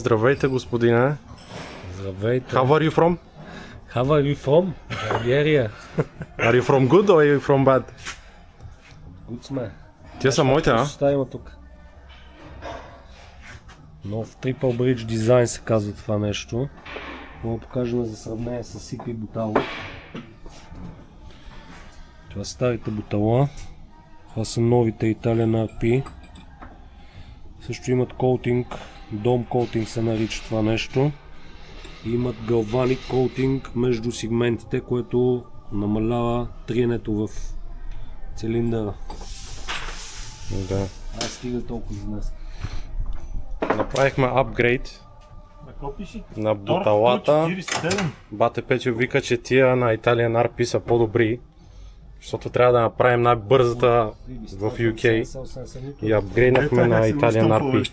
Здравейте, господине. Здравейте. How are you from? How are you from? България. Are you from good or are you from bad? Good сме. Тия са моите, а? Що има тук? Нов Triple Bridge дизайн се казва това нещо. Мога да покажем за сравнение с Сикви бутало. Това са старите бутала. Това са новите Italian RP. Също имат коутинг. Дом коутинг се нарича това нещо. Имат галваник коутинг между сегментите, което намалява триенето в цилиндъра. Да. Аз стига толкова за днес. Направихме апгрейд на буталата. Бате Петю вика, че тия на Italian RP са по-добри, защото трябва да направим най-бързата в UK и апгрейднахме на Italian RP.